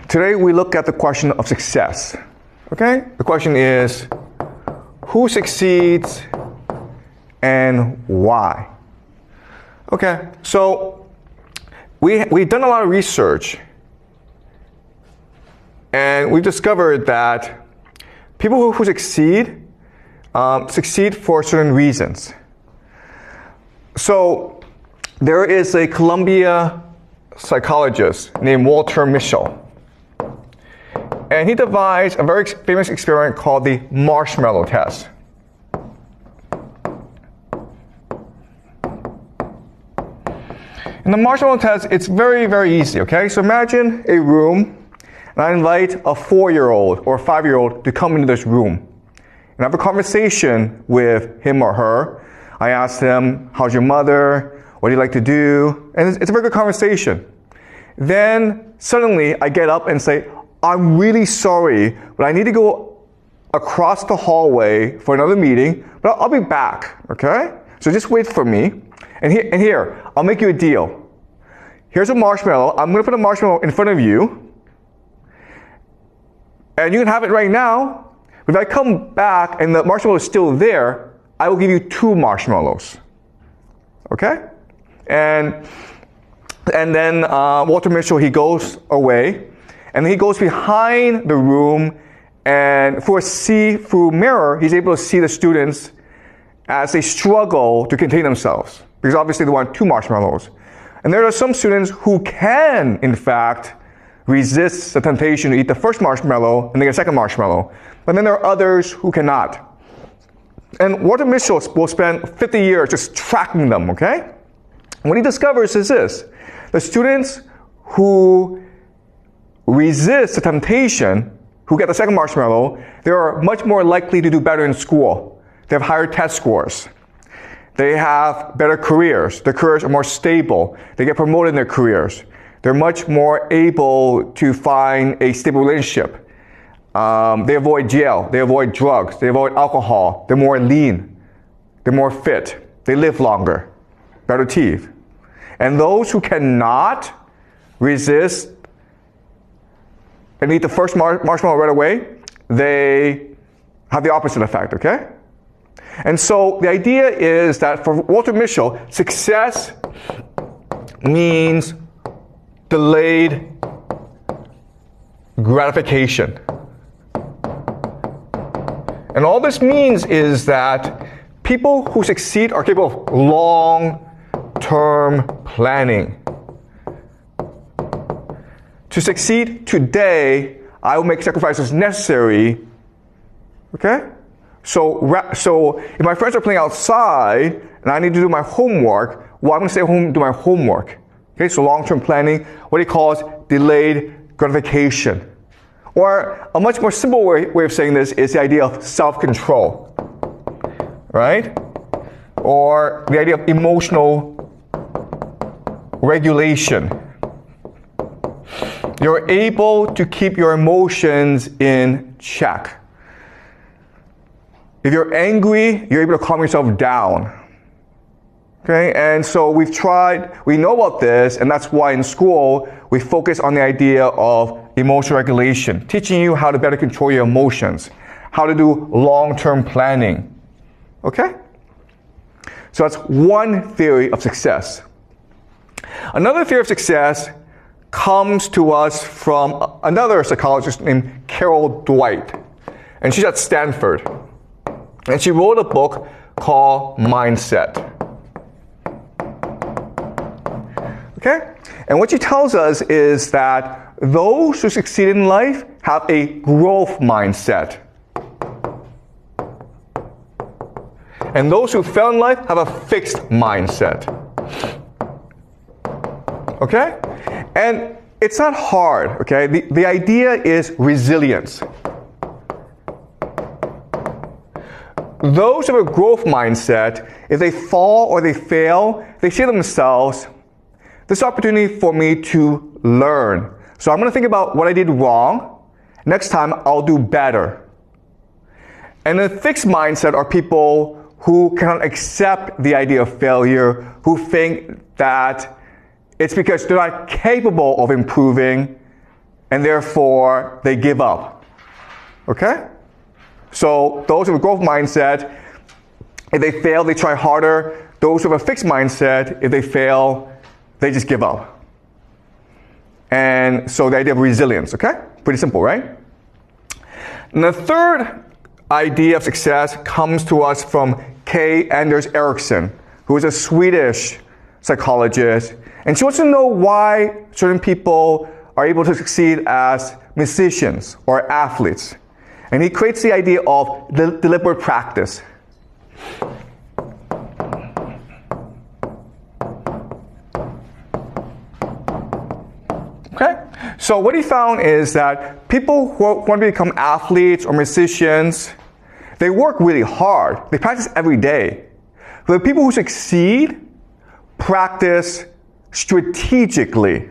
Today we look at the question of success. Okay? The question is, who succeeds and why? Okay, so we've done a lot of research, and we've discovered that people who succeed for certain reasons. So there is a Columbia psychologist named Walter Mischel, and he devised a very famous experiment called the marshmallow test. In the marshmallow test, it's very, very easy, okay? So imagine a room, and I invite a 4-year-old or a 5-year-old to come into this room and have a conversation with him or her. I ask them, how's your mother? What do you like to do? And it's a very good conversation. Then suddenly I get up and say, I'm really sorry, but I need to go across the hallway for another meeting, but I'll be back, okay? So just wait for me. And here, I'll make you a deal. Here's a marshmallow. I'm going to put a marshmallow in front of you. And you can have it right now. But if I come back and the marshmallow is still there, I will give you 2 marshmallows. Okay? And then Walter Mischel, he goes away. And he goes behind the room. And through a see-through mirror, he's able to see the students as they struggle to contain themselves. Because obviously they want 2 marshmallows. And there are some students who can, in fact, resist the temptation to eat the first marshmallow and then get a second marshmallow. But then there are others who cannot. And Walter Mischel will spend 50 years just tracking them, okay? And what he discovers is this. The students who resist the temptation, who get the second marshmallow, they are much more likely to do better in school. They have higher test scores. They have better careers. Their careers are more stable. They get promoted in their careers. They're much more able to find a stable relationship. They avoid jail. They avoid drugs. They avoid alcohol. They're more lean. They're more fit. They live longer. Better teeth. And those who cannot resist and eat the first marshmallow right away, they have the opposite effect, okay? And so the idea is that for Walter Mischel, success means delayed gratification. And all this means is that people who succeed are capable of long-term planning. To succeed today, I will make sacrifices necessary, okay? So if my friends are playing outside and I need to do my homework, well, I'm going to stay home and do my homework. Okay, so long-term planning, what he calls delayed gratification. Or a much more simple way of saying this is the idea of self-control, right? Or the idea of emotional regulation. You're able to keep your emotions in check. If you're angry, you're able to calm yourself down. Okay, and so we know about this, and that's why in school we focus on the idea of emotional regulation, teaching you how to better control your emotions, how to do long-term planning. Okay? So that's one theory of success. Another theory of success comes to us from another psychologist named Carol Dweck, and she's at Stanford. And she wrote a book called Mindset. Okay? And what she tells us is that those who succeed in life have a growth mindset. And those who fail in life have a fixed mindset. Okay? And it's not hard, okay? The idea is resilience. Those who have a growth mindset, if they fall or they fail, they say to themselves, this is an opportunity for me to learn. So I'm going to think about what I did wrong. Next time, I'll do better. And a fixed mindset are people who cannot accept the idea of failure, who think that it's because they're not capable of improving, and therefore they give up. Okay? So those with a growth mindset, if they fail, they try harder. Those with a fixed mindset, if they fail, they just give up. And so the idea of resilience, okay? Pretty simple, right? And the third idea of success comes to us from K. Anders Ericsson, who is a Swedish psychologist. And she wants to know why certain people are able to succeed as musicians or athletes. And he creates the idea of deliberate practice. Okay? So what he found is that people who want to become athletes or musicians, they work really hard. They practice every day. But the people who succeed practice strategically.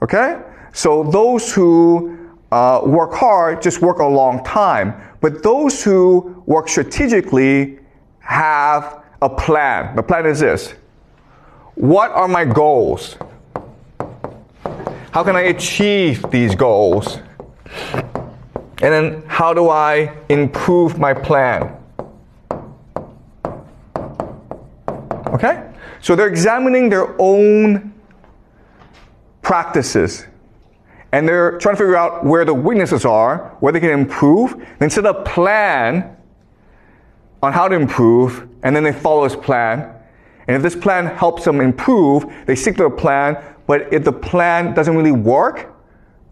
Okay? So those who work hard just work a long time. But those who work strategically have a plan. The plan is this. What are my goals? How can I achieve these goals? And then how do I improve my plan? Okay? So they're examining their own practices. And they're trying to figure out where the weaknesses are, where they can improve, then set a plan on how to improve, and then they follow this plan. And if this plan helps them improve, they stick to the plan. But if the plan doesn't really work,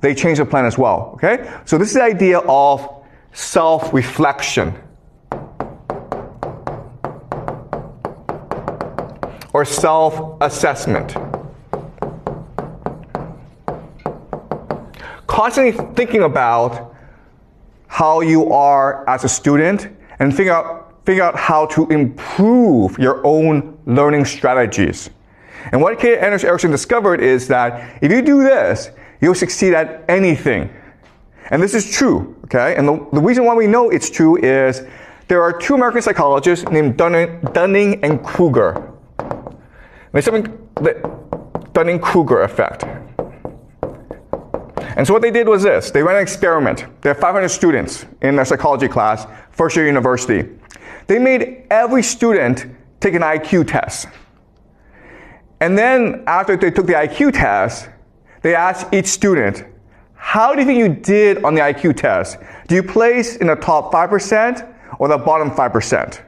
they change the plan as well, okay? So this is the idea of self-reflection. Or self-assessment. Constantly thinking about how you are as a student and figure out how to improve your own learning strategies. And what K. Anders Ericsson discovered is that if you do this, you'll succeed at anything. And this is true, okay? And the reason why we know it's true is there are two American psychologists named Dunning and Kruger. There's something, the Dunning-Kruger effect. And so what they did was this. They ran an experiment. They had 500 students in their psychology class, first year university. They made every student take an IQ test. And then after they took the IQ test, they asked each student, how do you think you did on the IQ test? Do you place in the top 5% or the bottom 5%?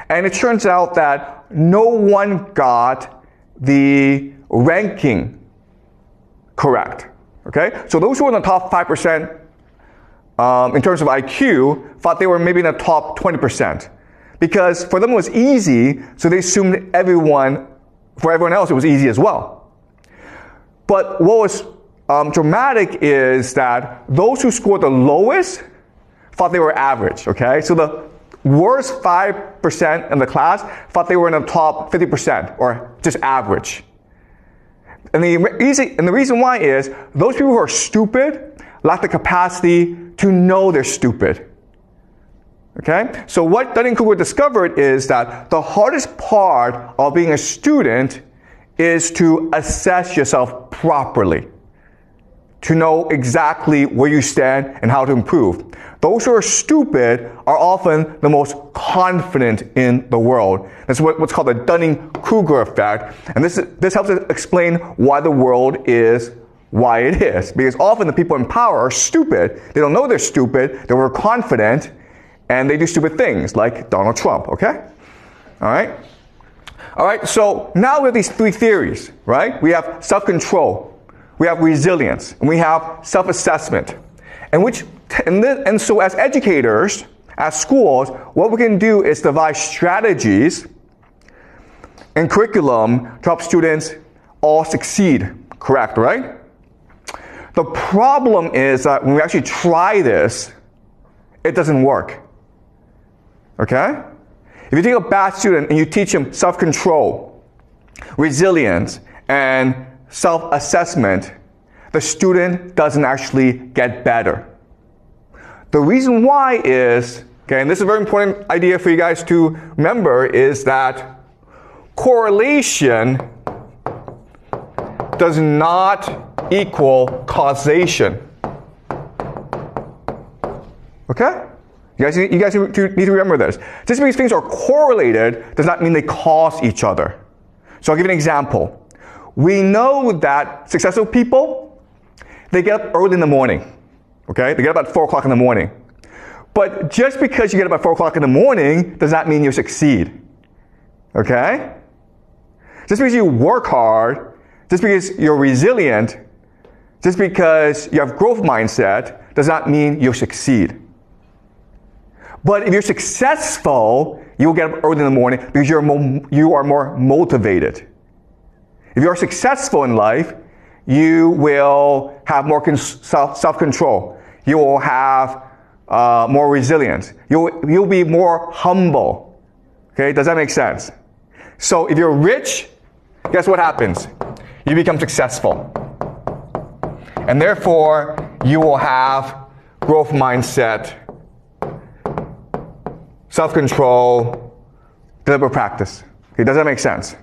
And it turns out that no one got the ranking correct. Okay? So those who were in the top 5% in terms of IQ thought they were maybe in the top 20%. Because for them it was easy, so they assumed for everyone else it was easy as well. But what was dramatic is that those who scored the lowest thought they were average, okay? So the worst 5% in the class thought they were in the top 50% or just average. And the reason why is those people who are stupid lack the capacity to know they're stupid. Okay? So what Dunning-Kruger discovered is that the hardest part of being a student is to assess yourself properly, to know exactly where you stand and how to improve. Those who are stupid are often the most confident in the world. That's what's called the Dunning-Kruger effect. And this helps us explain why the world is why it is. Because often the people in power are stupid. They don't know they're stupid. They're overconfident. And they do stupid things like Donald Trump, okay? All right? All right, so now we have these three theories, right? We have self-control, we have resilience, and we have self-assessment. And so as educators, as schools, what we can do is devise strategies and curriculum to help students all succeed, correct, right? The problem is that when we actually try this, it doesn't work. Okay? If you take a bad student and you teach him self-control, resilience, and self-assessment, the student doesn't actually get better. The reason why is, okay, and this is a very important idea for you guys to remember, is that correlation does not equal causation. Okay? You guys need to remember this. Just because things are correlated does not mean they cause each other. So I'll give you an example. We know that successful people, they get up early in the morning. Okay? They get up at 4 o'clock in the morning. But just because you get up at 4 o'clock in the morning does not mean you succeed. Okay? Just because you work hard, just because you're resilient, just because you have growth mindset does not mean you'll succeed. But if you're successful, you will get up early in the morning because you are more motivated. If you are successful in life, you will have more self-control. You will have more resilience. You'll be more humble. Okay, does that make sense? So if you're rich, guess what happens? You become successful. And therefore, you will have growth mindset, self-control, deliberate practice. Okay, does that make sense?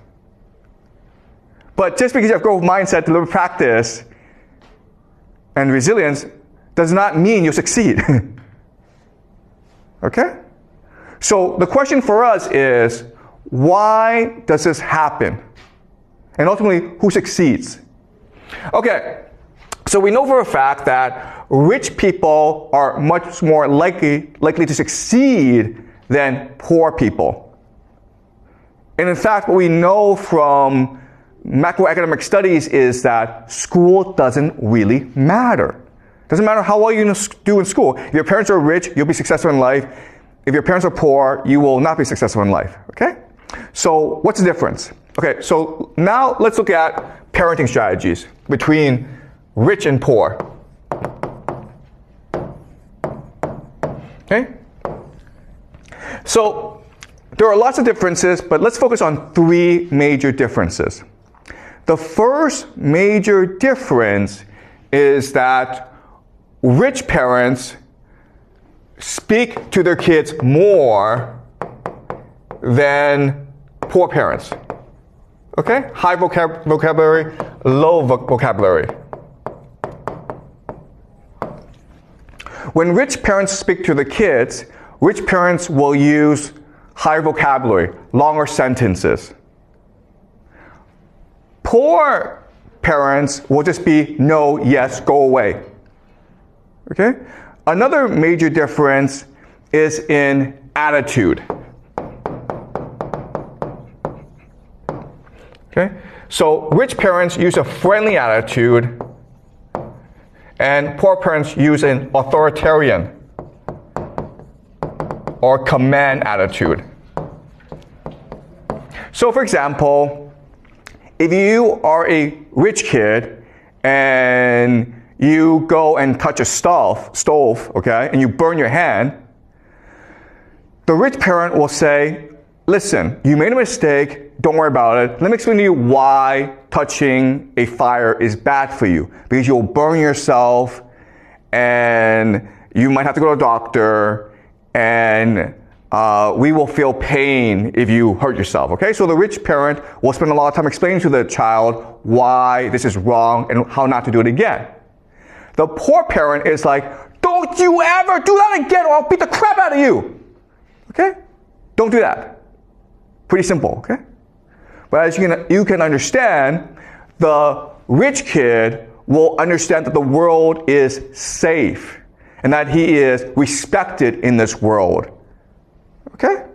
But just because you have growth mindset, deliberate practice, and resilience does not mean you'll succeed. Okay? So the question for us is, why does this happen? And ultimately, who succeeds? Okay, so we know for a fact that rich people are much more likely to succeed than poor people. And in fact, what we know from macroeconomic studies is that school doesn't really matter. It doesn't matter how well you do in school. If your parents are rich, you'll be successful in life. If your parents are poor, you will not be successful in life. Okay? So what's the difference? Okay, so now let's look at parenting strategies between rich and poor. Okay? So there are lots of differences, but let's focus on 3 major differences. The first major difference is that rich parents speak to their kids more than poor parents. Okay? High vocabulary, low vocabulary. When rich parents speak to the kids, rich parents will use higher vocabulary, longer sentences. Poor parents will just be no, yes, go away. Okay? Another major difference is in attitude. Okay? So rich parents use a friendly attitude, and poor parents use an authoritarian or command attitude. So for example, if you are a rich kid and you go and touch a stove, okay, and you burn your hand, the rich parent will say, listen, you made a mistake, don't worry about it. Let me explain to you why touching a fire is bad for you. Because you'll burn yourself, and you might have to go to a doctor, and we will feel pain if you hurt yourself, okay? So the rich parent will spend a lot of time explaining to the child why this is wrong and how not to do it again. The poor parent is like, don't you ever do that again or I'll beat the crap out of you, okay? Don't do that. Pretty simple, okay? But as you can understand, the rich kid will understand that the world is safe and that he is respected in this world. Okay?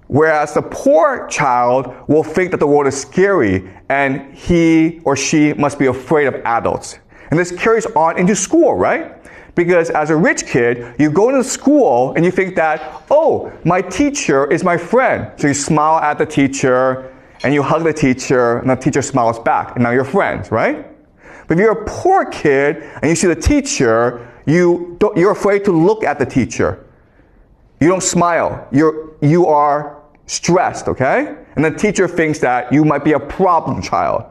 Whereas the poor child will think that the world is scary and he or she must be afraid of adults. And this carries on into school, right? Because as a rich kid, you go into school and you think that, oh, my teacher is my friend. So you smile at the teacher and you hug the teacher and the teacher smiles back and now you're friends, right? But if you're a poor kid and you see the teacher, you're afraid to look at the teacher. You don't smile. You are stressed, okay? And the teacher thinks that you might be a problem child.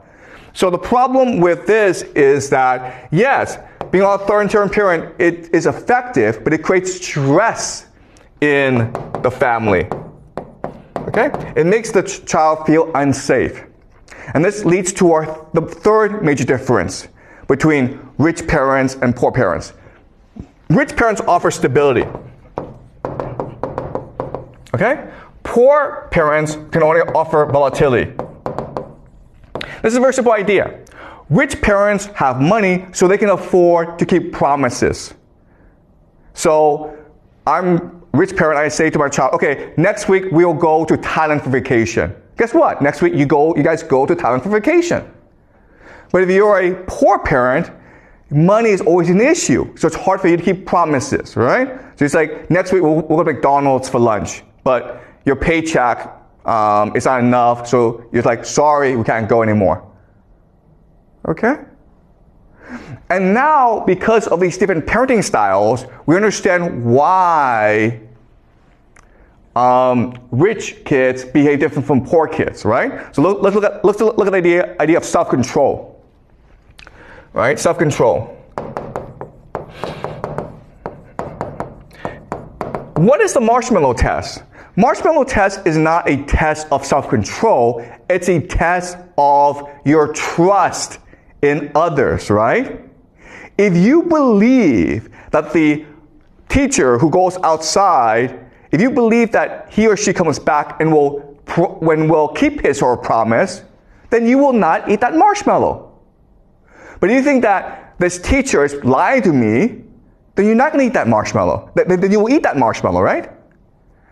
So the problem with this is that, yes, being an authoritarian parent, it is effective, but it creates stress in the family. Okay? It makes the child feel unsafe. And this leads to the third major difference between rich parents and poor parents. Rich parents offer stability. Okay? Poor parents can only offer volatility. This is a very simple idea. Rich parents have money so they can afford to keep promises. So I'm a rich parent, I say to my child, okay, next week we'll go to Thailand for vacation. Guess what? Next week you guys go to Thailand for vacation. But if you're a poor parent, money is always an issue. So it's hard for you to keep promises, right? So it's like, next week we'll go to McDonald's for lunch. But your paycheck is not enough, so you're like, sorry, we can't go anymore. Okay? And now, because of these different parenting styles, we understand why rich kids behave different from poor kids, right? So let's look at the idea of self-control, right? Self-control. What is the marshmallow test? Marshmallow test is not a test of self-control. It's a test of your trust in others, right? If you believe that the teacher who goes outside, if you believe that he or she comes back and will keep his or her promise, then you will not eat that marshmallow. But if you think that this teacher is lying to me, then you're not going to eat that marshmallow. Then you will eat that marshmallow, right?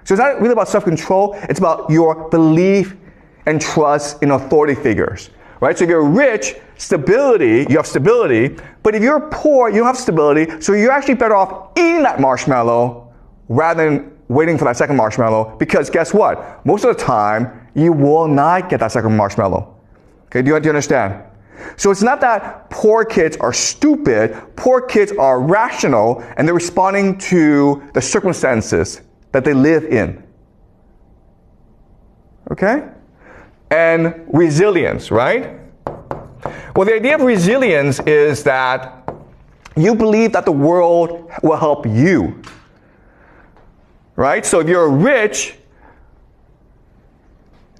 So it's not really about self-control, it's about your belief and trust in authority figures, right? So if you're rich, you have stability, but if you're poor, you don't have stability, so you're actually better off eating that marshmallow rather than waiting for that second marshmallow, because guess what? Most of the time, you will not get that second marshmallow. Okay, do you understand? So it's not that poor kids are stupid, poor kids are rational, and they're responding to the circumstances that they live in. Okay? And resilience, right? Well, the idea of resilience is that you believe that the world will help you. Right? So if you're rich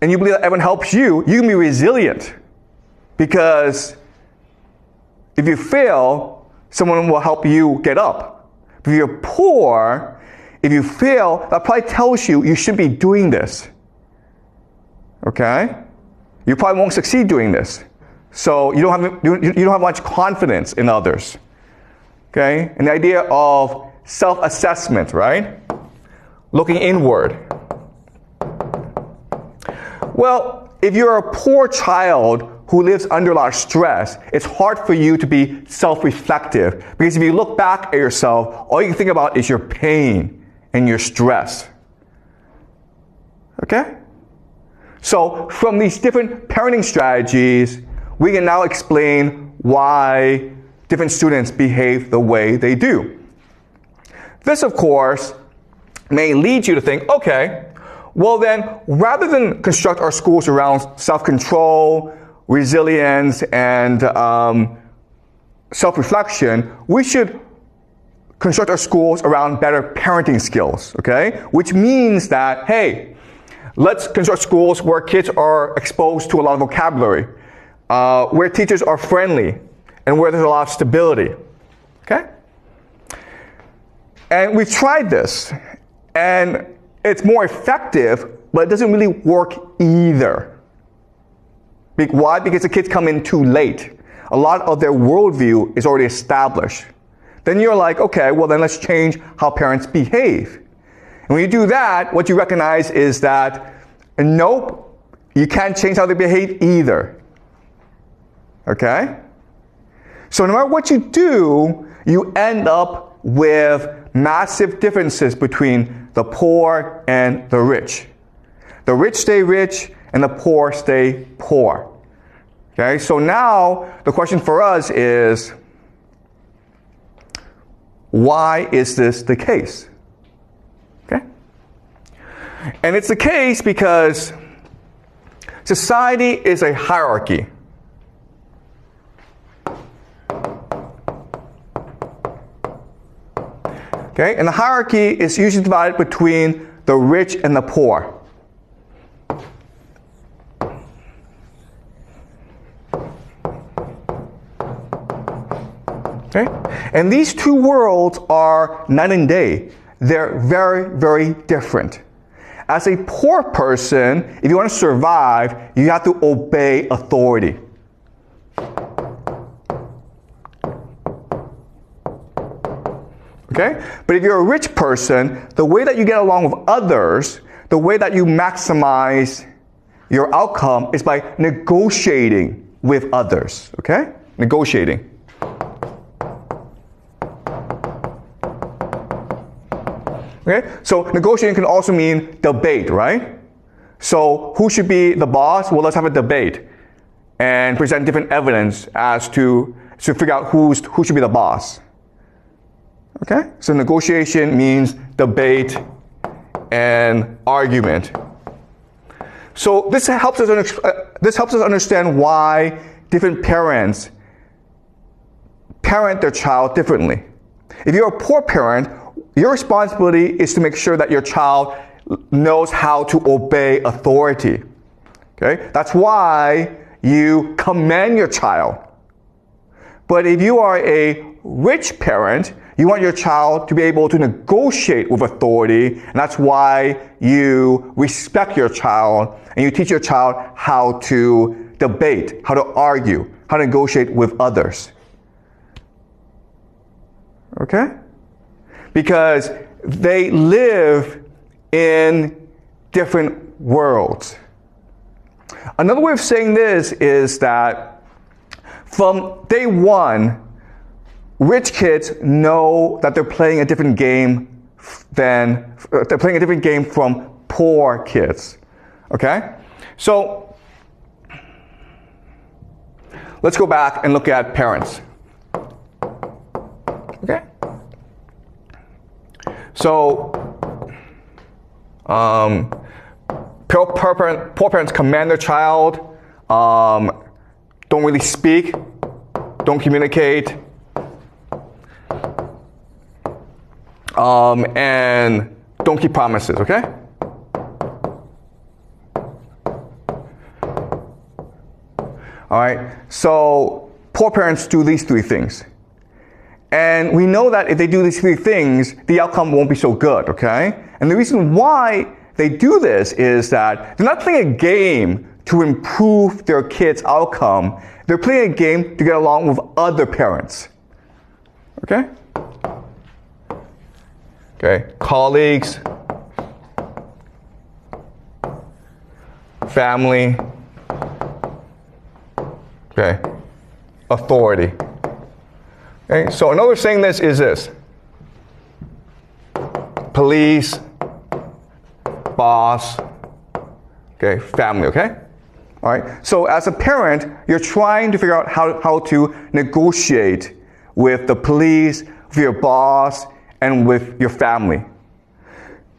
and you believe that everyone helps you, you can be resilient. Because if you fail, someone will help you get up. If you're poor, if you fail, that probably tells you shouldn't be doing this. Okay? You probably won't succeed doing this. So you don't have much confidence in others. Okay? And the idea of self-assessment, right? Looking inward. Well, if you're a poor child who lives under a lot of stress, it's hard for you to be self-reflective. Because if you look back at yourself, all you can think about is your pain and your stress. Okay? So from these different parenting strategies, we can now explain why different students behave the way they do. This, of course, may lead you to think, okay, well then, rather than construct our schools around self-control, resilience, and self-reflection, we should construct our schools around better parenting skills, okay? Which means that, hey, let's construct schools where kids are exposed to a lot of vocabulary, where teachers are friendly, and where there's a lot of stability, okay? And we've tried this, and it's more effective, but it doesn't really work either. Why? Because the kids come in too late. A lot of their worldview is already established. Then you're like, okay, well then let's change how parents behave. And when you do that, what you recognize is that, nope, you can't change how they behave either. Okay? So no matter what you do, you end up with massive differences between the poor and the rich. The rich stay rich, and the poor stay poor. Okay, so now the question for us is, why is this the case? Okay? And it's the case because society is a hierarchy. Okay, and the hierarchy is usually divided between the rich and the poor. Okay? And these two worlds are night and day. They're very, very different. As a poor person, if you want to survive, you have to obey authority. Okay? But if you're a rich person, the way that you get along with others, the way that you maximize your outcome is by negotiating with others. Okay? Negotiating. Okay? So negotiating can also mean debate, right? So who should be the boss? Well, let's have a debate and present different evidence as to figure out who should be the boss. Okay? So negotiation means debate and argument. So this helps us understand why different parents parent their child differently. If you're a poor parent, your responsibility is to make sure that your child knows how to obey authority. Okay? That's why you command your child. But if you are a rich parent, you want your child to be able to negotiate with authority, and that's why you respect your child and you teach your child how to debate, how to argue, how to negotiate with others. Okay? Because they live in different worlds. Another way of saying this is that from day one, rich kids know that they're playing a different game from poor kids. Okay? So let's go back and look at parents. Okay? So poor parents command their child, don't really speak, don't communicate, and don't keep promises, okay? All right, so poor parents do these three things. And we know that if they do these three things, the outcome won't be so good, okay? And the reason why they do this is that they're not playing a game to improve their kids' outcome. They're playing a game to get along with other parents. Okay? Okay, colleagues, family, okay, authority. Okay, so another saying this is this: police, boss, okay, family, okay? All right, so as a parent, you're trying to figure out how to negotiate with the police, with your boss, and with your family.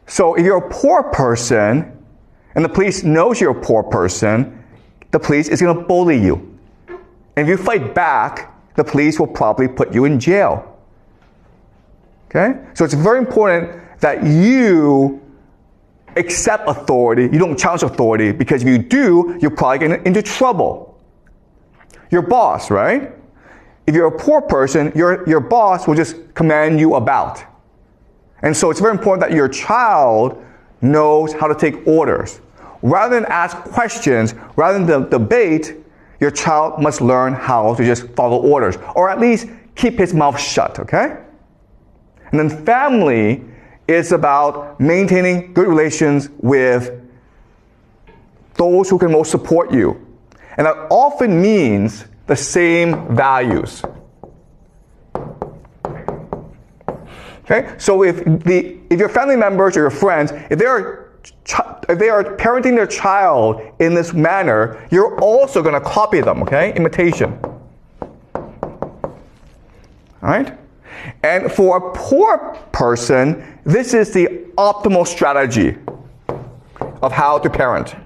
So if you're a poor person, and the police knows you're a poor person, the police is going to bully you. And if you fight back, the police will probably put you in jail. Okay? So it's very important that you accept authority, you don't challenge authority, because if you do, you're probably get into trouble. Your boss, right? If you're a poor person, your boss will just command you about. And so it's very important that your child knows how to take orders. Rather than ask questions, rather than debate, your child must learn how to just follow orders, or at least keep his mouth shut, okay? And then family is about maintaining good relations with those who can most support you. And that often means the same values. Okay? So if your family members or your friends, if they are parenting their child in this manner, you're also going to copy them, okay? Imitation. All right? And for a poor person, this is the optimal strategy of how to parent.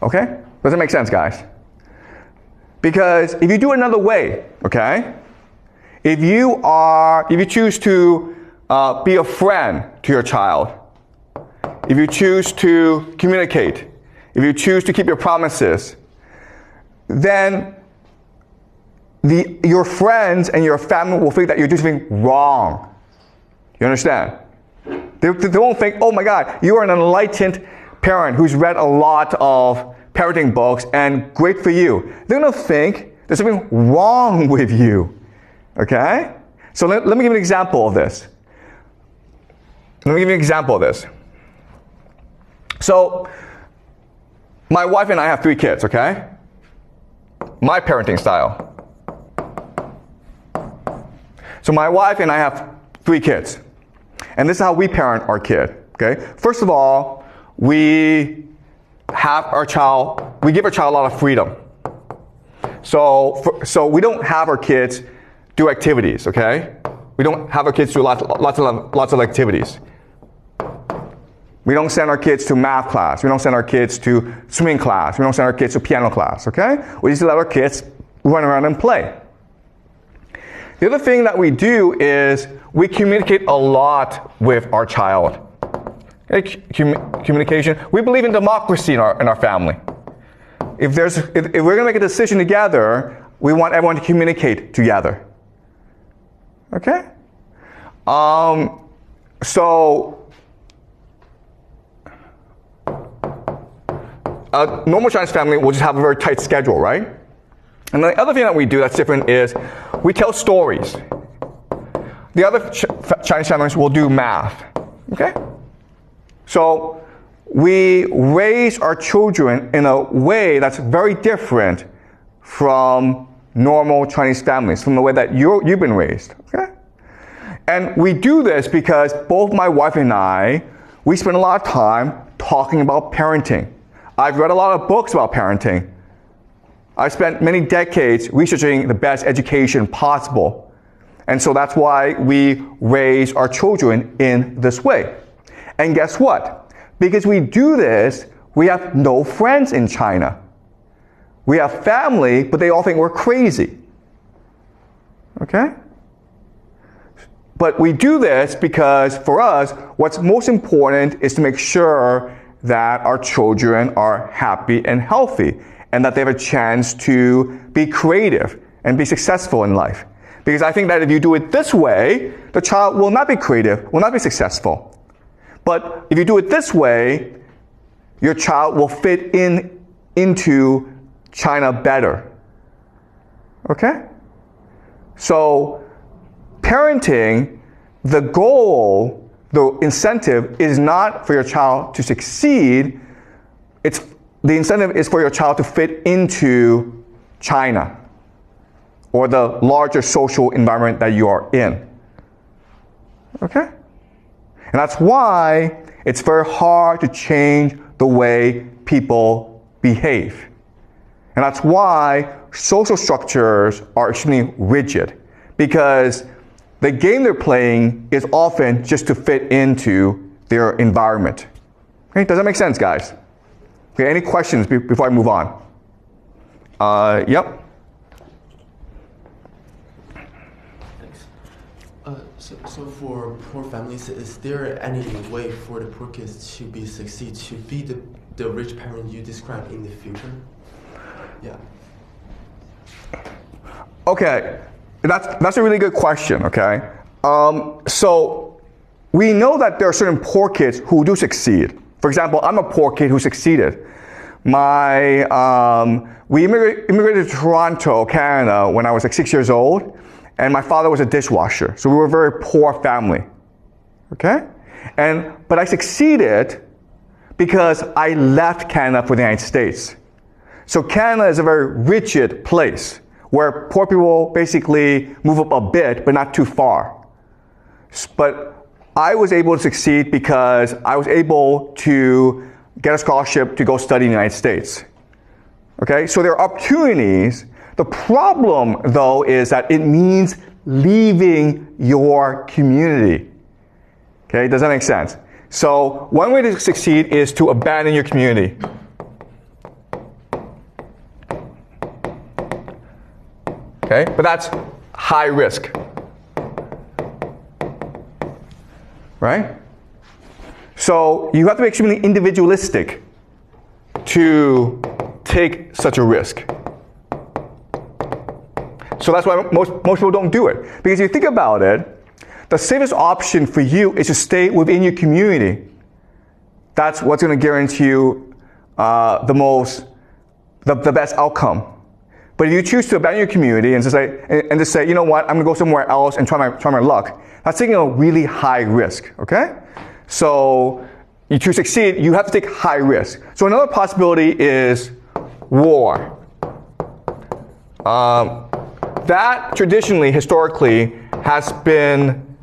Okay? Does that make sense, guys? Because if you do it another way, okay? If you choose to be a friend to your child, if you choose to communicate, if you choose to keep your promises, then your friends and your family will think that you're doing something wrong. You understand? They won't think, oh my God, you are an enlightened parent who's read a lot of parenting books and great for you. They're going to think there's something wrong with you. Okay? So let me give you an example of this. So, my wife and I have 3 kids, okay? My parenting style. So my wife and I have 3 kids. And this is how we parent our kid, okay? First of all, we give our child a lot of freedom. So we don't have our kids do activities, okay? We don't have our kids do lots of activities. We don't send our kids to math class. We don't send our kids to swimming class. We don't send our kids to piano class, okay? We just let our kids run around and play. The other thing that we do is we communicate a lot with our child. Okay? Communication. We believe in democracy in our family. If we're going to make a decision together, we want everyone to communicate together. Okay? So a normal Chinese family will just have a very tight schedule, right? And the other thing that we do that's different is we tell stories. The other Chinese families will do math. Okay? So we raise our children in a way that's very different from normal Chinese families, from the way that you've been raised. Okay? And we do this because both my wife and I, we spend a lot of time talking about parenting. I've read a lot of books about parenting. I've spent many decades researching the best education possible. And so that's why we raise our children in this way. And guess what? Because we do this, we have no friends in China. We have family, but they all think we're crazy. Okay? But we do this because for us, what's most important is to make sure that our children are happy and healthy, and that they have a chance to be creative and be successful in life. Because I think that if you do it this way, the child will not be creative, will not be successful. But if you do it this way, your child will fit into China better. Okay? So, parenting, the goal, the incentive is not for your child to succeed. The incentive is for your child to fit into China or the larger social environment that you are in. Okay? And that's why it's very hard to change the way people behave. And that's why social structures are extremely rigid, because the game they're playing is often just to fit into their environment. Okay? Does that make sense, guys? Okay, any questions before I move on? Yep. Thanks. So for poor families, is there any way for the poor kids to succeed, to be the rich parent you described in the future? Yeah. Okay, that's a really good question, okay? So we know that there are certain poor kids who do succeed. For example, I'm a poor kid who succeeded. We immigrated to Toronto, Canada when I was like 6 years old, and my father was a dishwasher. So we were a very poor family, okay? But I succeeded because I left Canada for the United States. So Canada is a very rigid place where poor people basically move up a bit, but not too far. But I was able to succeed because I was able to get a scholarship to go study in the United States. Okay, so there are opportunities. The problem, though, is that it means leaving your community. Okay, does that make sense? So one way to succeed is to abandon your community. Okay, but that's high risk. Right? So you have to be extremely individualistic to take such a risk. So that's why most people don't do it. Because if you think about it, the safest option for you is to stay within your community. That's what's going to guarantee you the best outcome. But if you choose to abandon your community and just say, you know what, I'm going to go somewhere else and try my luck, that's taking a really high risk, okay? So to succeed, you have to take high risk. So another possibility is war. That traditionally, historically, has been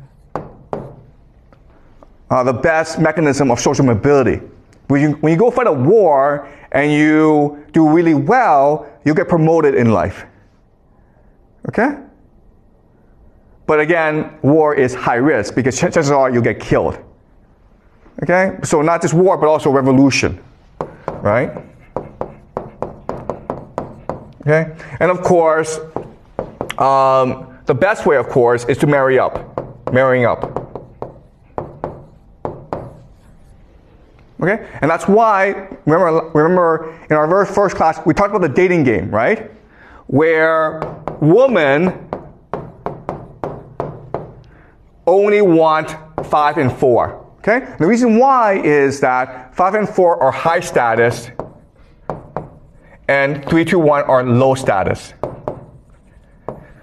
the best mechanism of social mobility. When you go fight a war and you do really well, you get promoted in life. Okay? But again, war is high risk because chances are you'll get killed. Okay? So not just war, but also revolution. Right? Okay? And of course, the best way, of course, is to marrying up. Okay? And that's why, remember in our very first class, we talked about the dating game, right? Where women only want 5 and 4. Okay? The reason why is that 5 and 4 are high status and 3, 2, 1 are low status.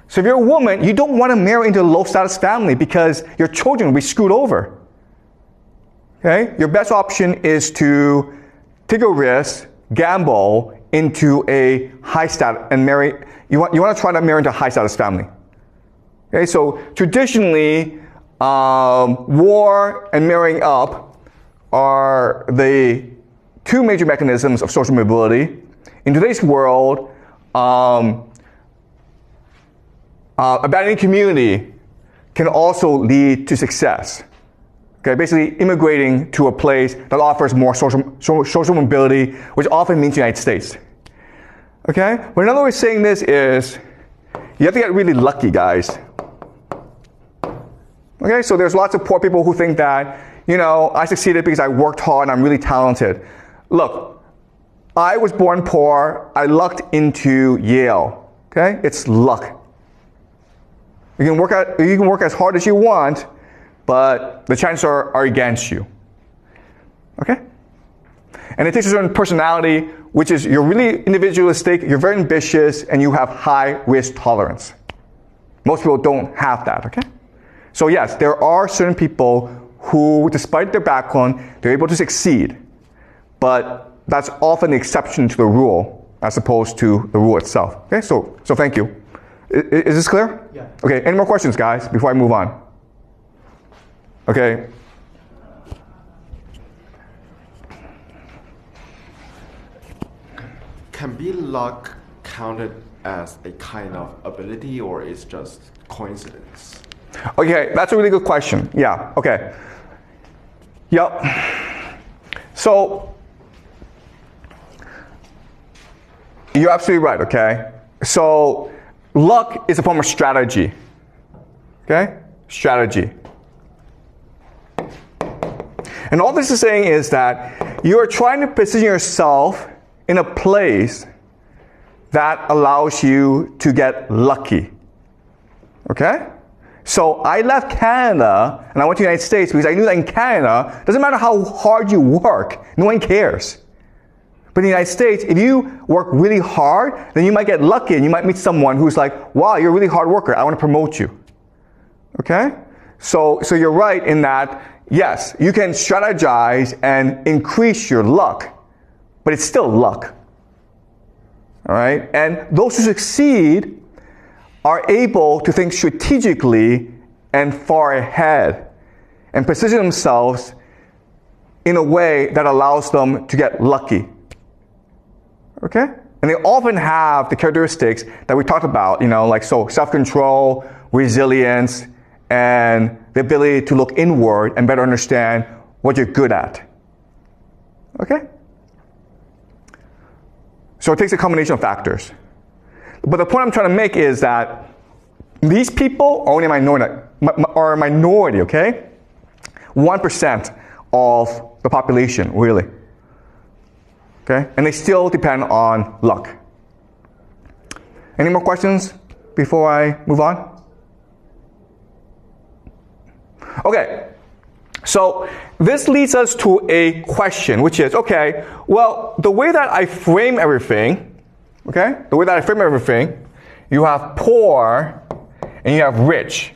So if you're a woman, you don't want to marry into a low status family because your children will be screwed over. Okay? Your best option is to take a risk, gamble into a high status and marry. You want to try to marry into a high status family. Okay? So traditionally, war and marrying up are the two major mechanisms of social mobility. In today's world, abandoning community can also lead to success. Okay, basically immigrating to a place that offers more social mobility, which often means the United States. Okay, but another way of saying this is you have to get really lucky, guys. Okay, so there's lots of poor people who think that, I succeeded because I worked hard and I'm really talented. Look, I was born poor. I lucked into Yale. Okay, it's luck. You can work as hard as you want, but the chances are against you. Okay? And it takes a certain personality, which is you're really individualistic, you're very ambitious, and you have high risk tolerance. Most people don't have that, okay? So yes, there are certain people who, despite their background, they're able to succeed. But that's often the exception to the rule, as opposed to the rule itself. Okay, so thank you. Is this clear? Yeah. Okay, any more questions, guys, before I move on? Okay. Can be luck counted as a kind of ability, or is just coincidence? Okay, that's a really good question. Yeah, okay. Yep. So, you're absolutely right, okay? So, luck is a form of strategy. Okay? Strategy. And all this is saying is that you are trying to position yourself in a place that allows you to get lucky. Okay? So I left Canada and I went to the United States because I knew that in Canada, it doesn't matter how hard you work, no one cares. But in the United States, if you work really hard, then you might get lucky and you might meet someone who's like, wow, you're a really hard worker, I want to promote you. Okay? So you're right in that, yes, you can strategize and increase your luck, but it's still luck. All right? And those who succeed are able to think strategically and far ahead and position themselves in a way that allows them to get lucky. Okay? And they often have the characteristics that we talked about, like self-control, resilience, and the ability to look inward and better understand what you're good at. Okay? So it takes a combination of factors. But the point I'm trying to make is that these people are only a minority, okay? 1% of the population, really. Okay? And they still depend on luck. Any more questions before I move on? Okay. So this leads us to a question, which is, okay, well, the way that I frame everything, okay, you have poor and you have rich.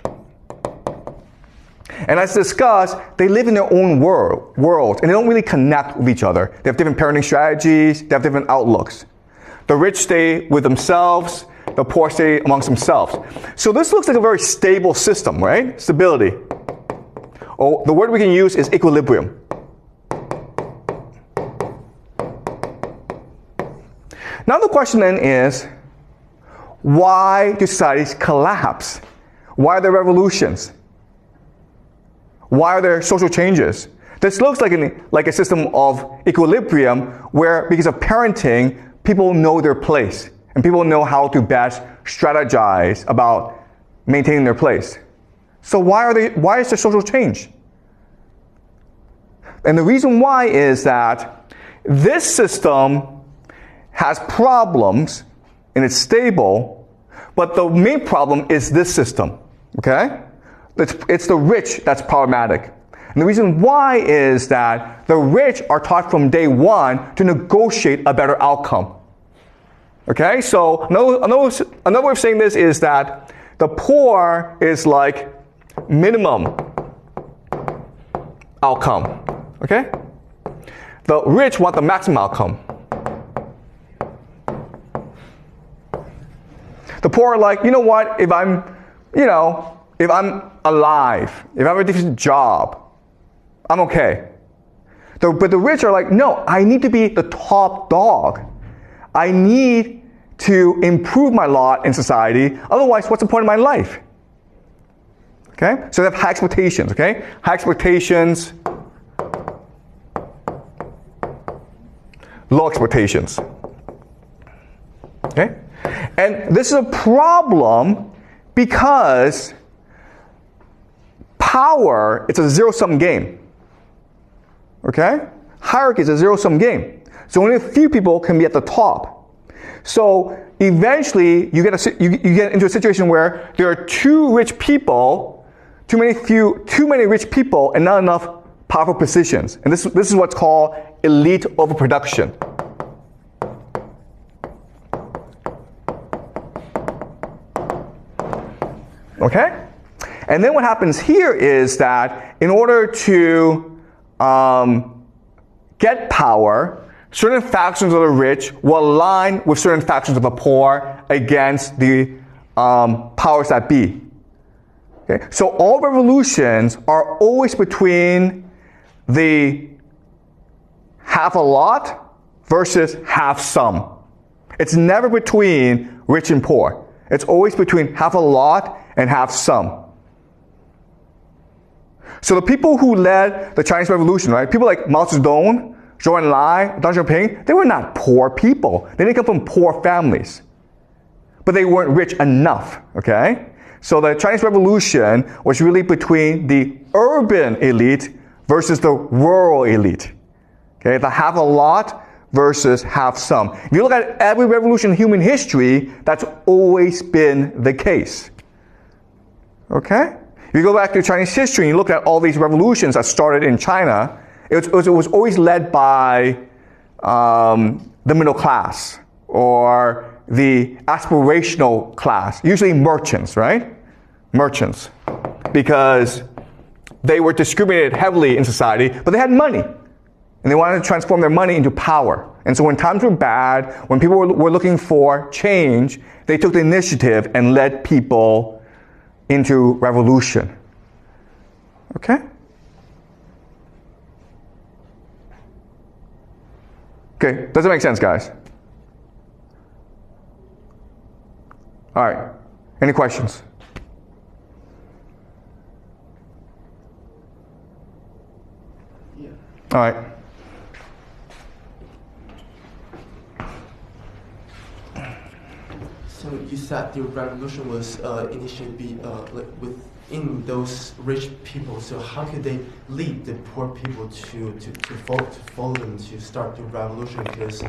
And as discussed, they live in their own world, and they don't really connect with each other. They have different parenting strategies, they have different outlooks. The rich stay with themselves, the poor stay amongst themselves. So this looks like a very stable system, right? Stability. Or the word we can use is equilibrium. Now the question then is, why do societies collapse? Why are there revolutions? Why are there social changes? This looks like a system of equilibrium where, because of parenting, people know their place and people know how to best strategize about maintaining their place. So why is there social change? And the reason why is that this system has problems and it's stable, but the main problem is this system, okay? It's the rich that's problematic. And the reason why is that the rich are taught from day one to negotiate a better outcome. Okay, so another way of saying this is that the poor is like minimum outcome. Okay? The rich want the maximum outcome. The poor are like, you know what, if I'm alive, if I have a decent job, I'm okay. But the rich are like, no, I need to be the top dog. I need to improve my lot in society. Otherwise, what's the point of my life? Okay? So they have high expectations, okay? High expectations, low expectations. Okay? And this is a problem because power, it's a zero-sum game. Okay? Hierarchy is a zero-sum game. So only a few people can be at the top. So eventually you get into a situation where there are too many rich people and not enough powerful positions. And this is what's called elite overproduction. Okay? And then what happens here is that in order to get power, certain factions of the rich will align with certain factions of the poor against the powers that be. Okay? So all revolutions are always between the half a lot versus half some. It's never between rich and poor. It's always between half a lot and half some. So the people who led the Chinese Revolution, right? People like Mao Zedong, Zhou Enlai, Deng Xiaoping, they were not poor people. They didn't come from poor families. But they weren't rich enough, okay? So the Chinese Revolution was really between the urban elite versus the rural elite. Okay, the half a lot versus half some. If you look at every revolution in human history, that's always been the case. Okay? If you go back to Chinese history and you look at all these revolutions that started in China, it was always led by the middle class or the aspirational class, usually merchants, right? Merchants. Because they were discriminated heavily in society, but they had money. And they wanted to transform their money into power. And so when times were bad, when people were looking for change, they took the initiative and led people into revolution. Okay? Okay, does it make sense, guys? All right, any questions? Yeah. All right. So you said the revolution was initially like within those rich people. So how could they lead the poor people to follow them to start the revolution? Because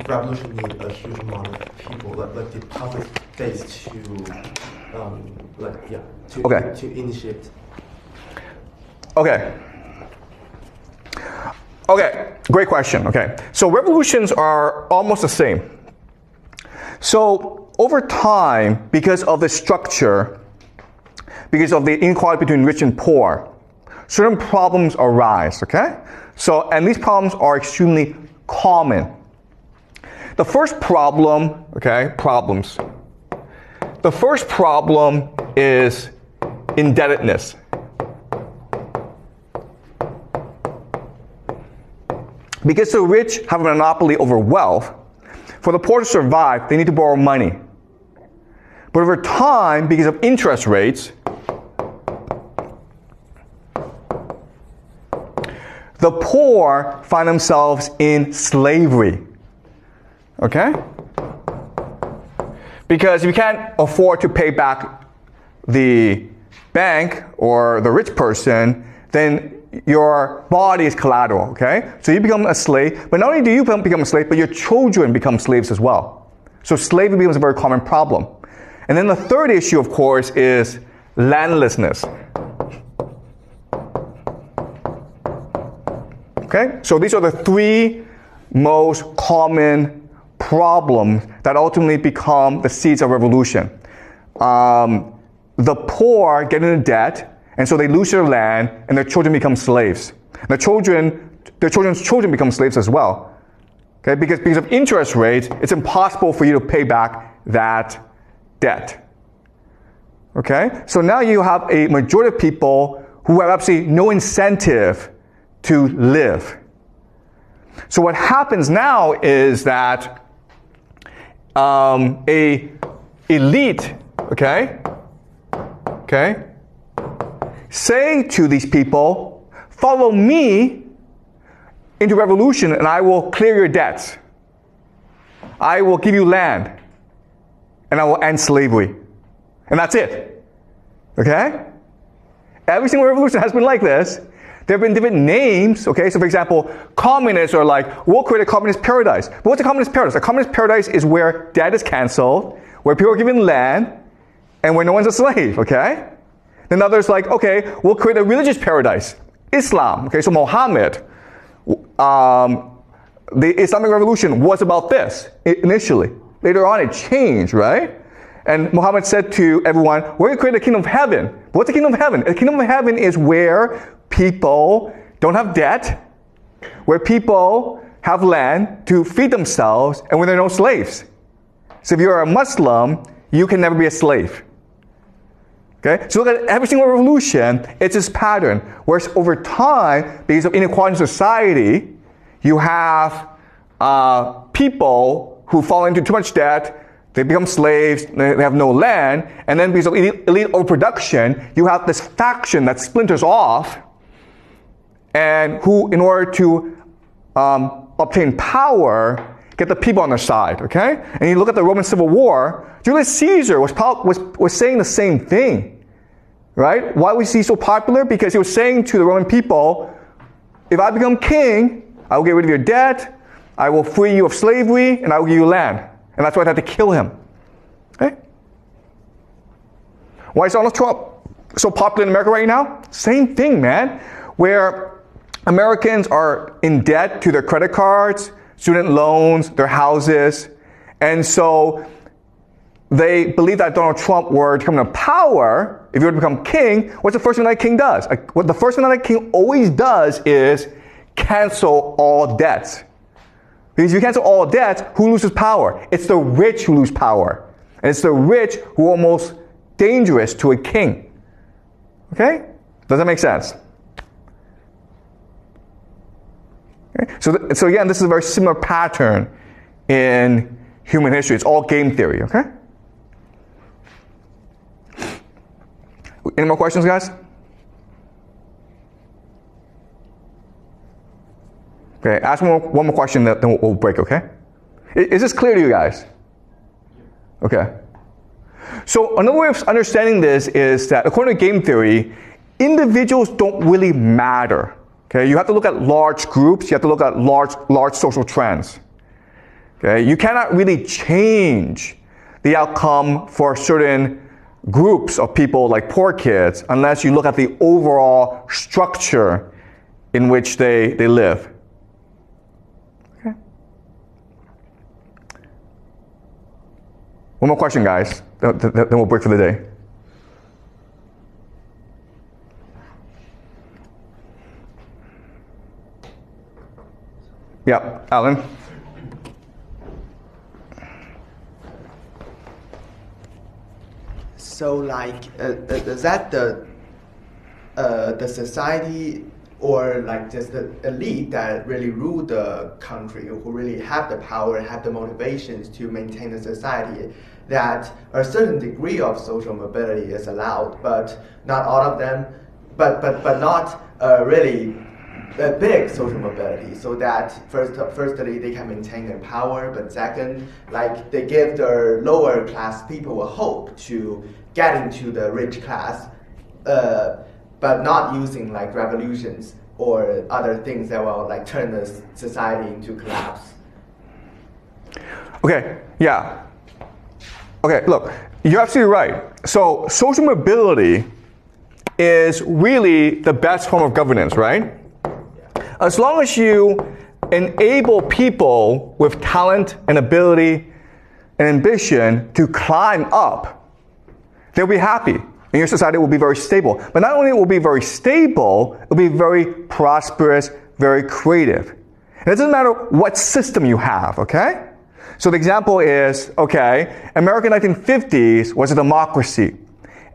revolution need a huge amount of people, like the public base to to initiate. Okay. Okay, great question. Okay, so revolutions are almost the same. So over time, because of the structure, because of the inequality between rich and poor, certain problems arise, okay? So, and these problems are extremely common. The first problem, okay, problems. The first problem is indebtedness. Because the rich have a monopoly over wealth, for the poor to survive, they need to borrow money. But over time, because of interest rates, the poor find themselves in slavery. Okay? Because if you can't afford to pay back the bank or the rich person, then your body is collateral, okay? So you become a slave, but not only do you become a slave, but your children become slaves as well. So slavery becomes a very common problem. And then the third issue, of course, is landlessness. Okay? So these are the three most common problems that ultimately become the seeds of revolution. The poor get into debt, and so they lose their land, and their children become slaves. Their children's children become slaves as well. Okay, because of interest rates, it's impossible for you to pay back that debt. Okay, so now you have a majority of people who have absolutely no incentive to live. So what happens now is that a elite, okay, say to these people, follow me into revolution and I will clear your debts. I will give you land and I will end slavery. And that's it. Okay? Every single revolution has been like this. There have been different names, okay? So for example, communists are like, we'll create a communist paradise. But what's a communist paradise? A communist paradise is where debt is canceled, where people are given land, and where no one's a slave, okay? Then others like, okay, we'll create a religious paradise. Islam, okay, so Muhammad, the Islamic Revolution was about this initially. Later on it changed, right? And Muhammad said to everyone, we're going to create a kingdom of heaven. But what's the kingdom of heaven? The kingdom of heaven is where people don't have debt, where people have land to feed themselves, and where there are no slaves. So if you're a Muslim, you can never be a slave. Okay? So look at every single revolution, it's this pattern. Whereas over time, because of inequality in society, you have people who fall into too much debt, they become slaves, they have no land, and then because of elite overproduction, you have this faction that splinters off, and who, in order to obtain power, get the people on their side, okay? And you look at the Roman Civil War, Julius Caesar was saying the same thing, right? Why was he so popular? Because he was saying to the Roman people, if I become king, I will get rid of your debt, I will free you of slavery, and I will give you land. And that's why they had to kill him. Okay? Why is Donald Trump so popular in America right now? Same thing, man. Where Americans are in debt to their credit cards, student loans, their houses. And so they believe that Donald Trump were to come to power, if he were to become king, what's the first thing that king does? What the first thing that king always does is cancel all debts. Because if you cancel all debts, who loses power? It's the rich who lose power. And it's the rich who are almost dangerous to a king. Okay? Does that make sense? Okay? So again, this is a very similar pattern in human history. It's all game theory, okay? Any more questions, guys? Okay, ask one more question, then we'll break, okay? Is this clear to you guys? Okay. So another way of understanding this is that according to game theory, individuals don't really matter. Okay, you have to look at large groups, you have to look at large social trends. Okay, you cannot really change the outcome for certain groups of people like poor kids unless you look at the overall structure in which they live. Okay. One more question, guys, then we'll break for the day. Yeah, Alan? So, like, is that the society or like just the elite that really rule the country, who really have the power, have the motivations to maintain the society, that a certain degree of social mobility is allowed, but not all of them, but not really a big social mobility, so that firstly they can maintain their power, but second, like they give the lower class people a hope to get into the rich class, but not using like revolutions or other things that will like turn the society into collapse. Okay, yeah. Okay, look, you're absolutely right. So social mobility is really the best form of governance, right? As long as you enable people with talent and ability and ambition to climb up, they'll be happy. And your society will be very stable. But not only will it be very stable, it will be very prosperous, very creative. And it doesn't matter what system you have, okay? So the example is, okay, America in the 1950s was a democracy.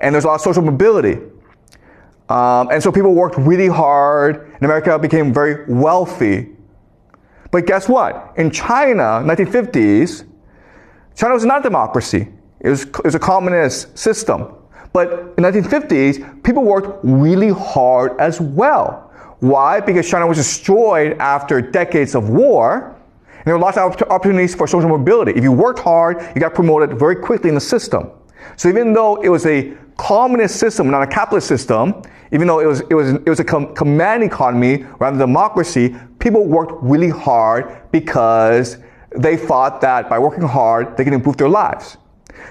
And there's a lot of social mobility. And so people worked really hard, and America became very wealthy. But guess what? In China, 1950s, China was not a democracy. It was a communist system. But in the 1950s, people worked really hard as well. Why? Because China was destroyed after decades of war, and there were lots of opportunities for social mobility. If you worked hard, you got promoted very quickly in the system. So even though it was a communist system, not a capitalist system, even though it was a command economy rather than democracy, people worked really hard because they thought that by working hard, they can improve their lives.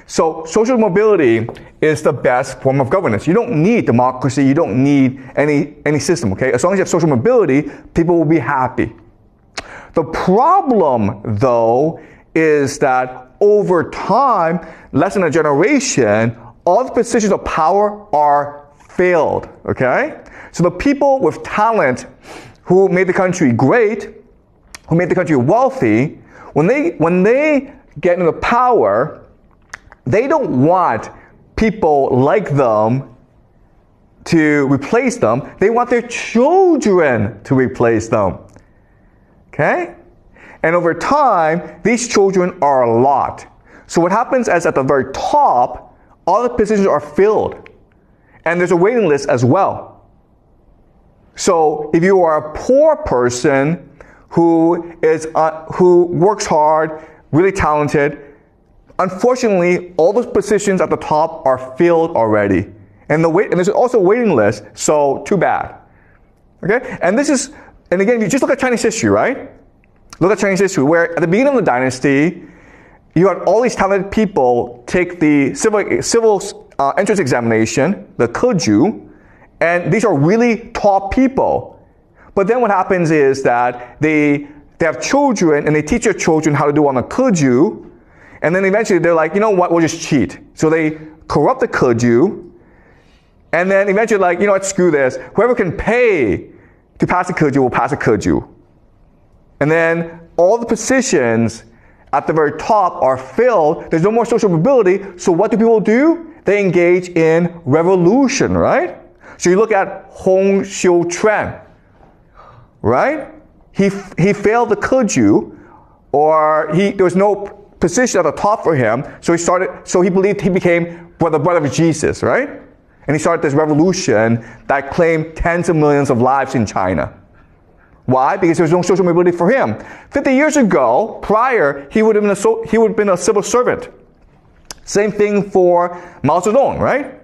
So social mobility is the best form of governance. You don't need democracy, you don't need any system, okay? As long as you have social mobility, people will be happy. The problem, though, is that over time, less than a generation, all the positions of power are failed, okay? So the people with talent who made the country great, who made the country wealthy, when they get into power, they don't want people like them to replace them. They want their children to replace them, okay? And over time, these children are a lot. So what happens is at the very top, all the positions are filled. And there's a waiting list as well. So if you are a poor person who works hard, really talented, unfortunately, all those positions at the top are filled already. And there's also a waiting list, so too bad. Okay? And again, you just look at Chinese history, right? Look at Chinese history, where at the beginning of the dynasty, you had all these talented people take the civil entrance examination, the Keju, and these are really top people. But then what happens is that they have children, and they teach their children how to do on the Keju, and then eventually they're like, you know what, we'll just cheat. So they corrupt the Keju, and then eventually like, you know what, screw this. Whoever can pay to pass the Keju will pass the Keju. And then all the positions at the very top are filled. There's no more social mobility. So what do people do? They engage in revolution, right? So you look at Hong Xiuquan, right? He failed the Keju, or there was no position at the top for him. So he believed he became the brother of Jesus, right? And he started this revolution that claimed tens of millions of lives in China. Why? Because there was no social mobility for him. 50 years ago, prior, he would have been a civil servant. Same thing for Mao Zedong, right?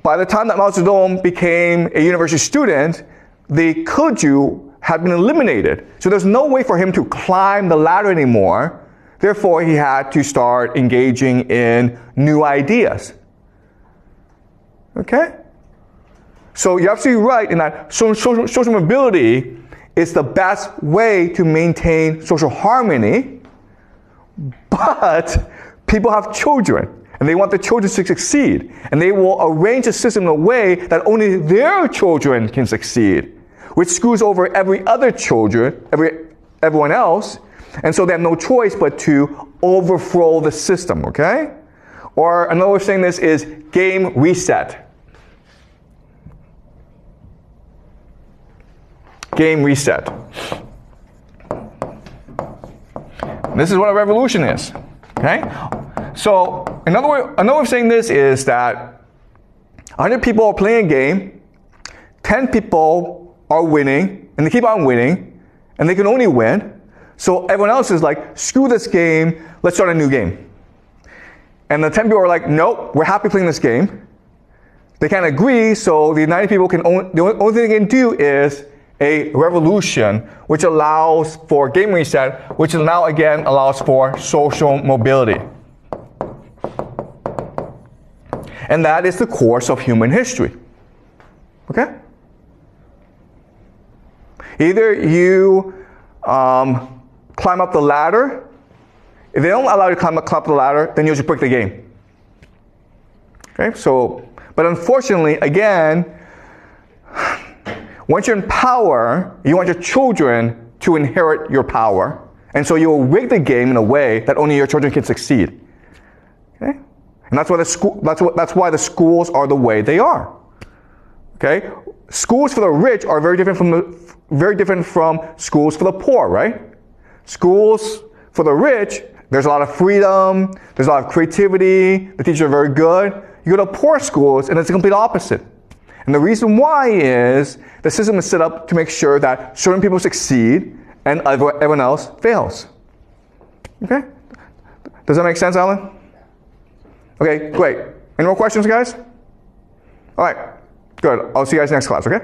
By the time that Mao Zedong became a university student, the Keju had been eliminated. So there's no way for him to climb the ladder anymore. Therefore, he had to start engaging in new ideas. Okay? So you're absolutely right in that social mobility is the best way to maintain social harmony, but people have children, and they want the children to succeed, and they will arrange a system in a way that only their children can succeed, which screws over every other everyone else, and so they have no choice but to overthrow the system, okay? Or another way of saying this is game reset. Game reset. This is what a revolution is, okay? So another way of saying this is that 100 people are playing a game, 10 people are winning, and they keep on winning, and they can only win. So everyone else is like, screw this game, let's start a new game. And the 10 people are like, nope, we're happy playing this game. They can't agree, so the 90 people the only thing they can do is a revolution, which allows for game reset, which now again allows for social mobility. And that is the course of human history. Okay? Either you climb up the ladder. If they don't allow you to climb up the ladder, then you just break the game. Okay? So, but unfortunately, again, once you're in power, you want your children to inherit your power. And so you'll rig the game in a way that only your children can succeed. Okay? And that's why the schools are the way they are. Okay? Schools for the rich are very different from schools for the poor, right? Schools for the rich, there's a lot of freedom, there's a lot of creativity, the teachers are very good. You go to poor schools and it's the complete opposite. And the reason why is the system is set up to make sure that certain people succeed and everyone else fails. Okay? Does that make sense, Alan? Okay, great. Any more questions, guys? All right, good. I'll see you guys next class, okay?